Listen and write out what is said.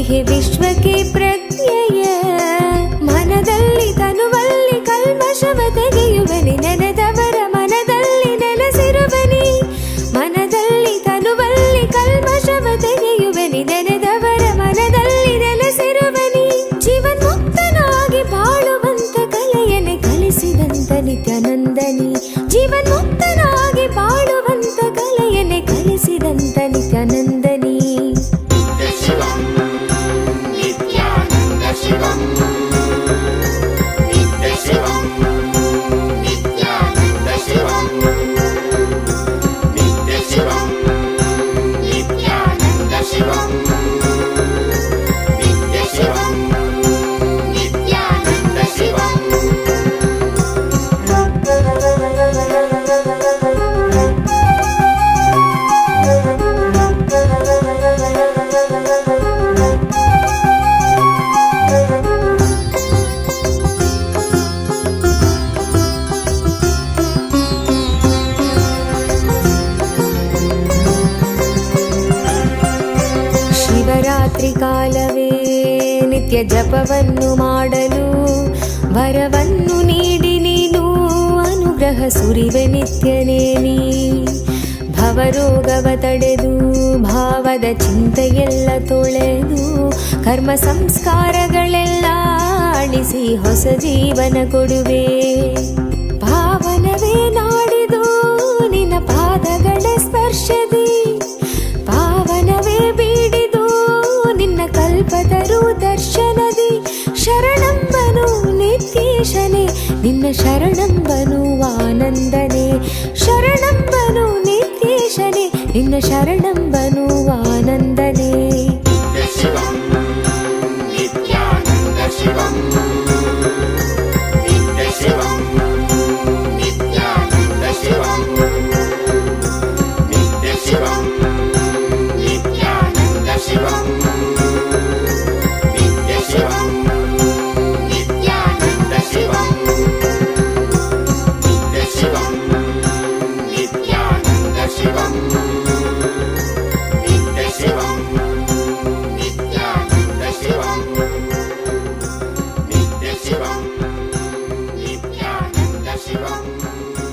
ಹೇ ವಿಶ್ವಕ್ಕೆ ಪ್ರಜ್ಞೆಯ ಮನದಲ್ಲಿ ತನುವಲ್ಲಿ ಕಲ್ಮಶವ ತೆಗೆಯುವನಿ ನೆನೆದವರ ಮನದಲ್ಲಿ ನೆಲೆಸಿರುವನಿ ಮನದಲ್ಲಿ ತನುವಲ್ಲಿ ಕಲ್ಮಶವ ತೆಗೆಯುವನಿ ನೆನೆದವರ ಮನದಲ್ಲಿ ನೆಲೆಸಿರುವನಿ ಜೀವನ್ಮುಕ್ತನಾಗಿ ಬಾಳುವಂತ ಕಲೆಯನೆ ಕಲಿಸಿದಂತ ನಿತ್ಯಾನಂದನಿ ಜೀವನ್ಮುಕ್ತನಾಗಿ ಬಾಳುವಂತ ಕಲೆಯನೆ ಕಲಿಸಿದಂತ ನಿತ್ಯಾನಂದನಿ ಶಿವರಾತ್ರಿ ಕಾಲವೇ ನಿತ್ಯ ಜಪವನ್ನು ಮಾಡಲು ವರವನ್ನು ನೀಡಿ ನೀನು ಅನುಗ್ರಹ ಸುರಿವೆ ನಿತ್ಯನೇನಿ ಭವರೋಗವ ತಡೆದು ಭಾವದ ಚಿಂತೆಯೆಲ್ಲ ತೊಳೆದು ಕರ್ಮ ಸಂಸ್ಕಾರಗಳೆಲ್ಲ ಅಳಿಸಿ ಹೊಸ ಜೀವನ ಕೊಡುವೆ ಪಾವನವೇ ನಾಡಿದು ನಿನ್ನ ಪಾದಗಳ ಸ್ಪರ್ಶದಿ ಪಾವನವೇ ಬೀಡಿದು ನಿನ್ನ ಕಲ್ಪತರು ದರ್ಶನದಿ ಶರಣಂಬನು ನಿತ್ಯೇಶನೆ ನಿನ್ನ ಶರಣಂಬನು ಆನಂದನೆ ಶರಣಂಬನು ನಿತ್ಯೇಶನೆ ನಿನ್ನ ಶರಣಂಬನು ಆನಂದನೆ Shivam.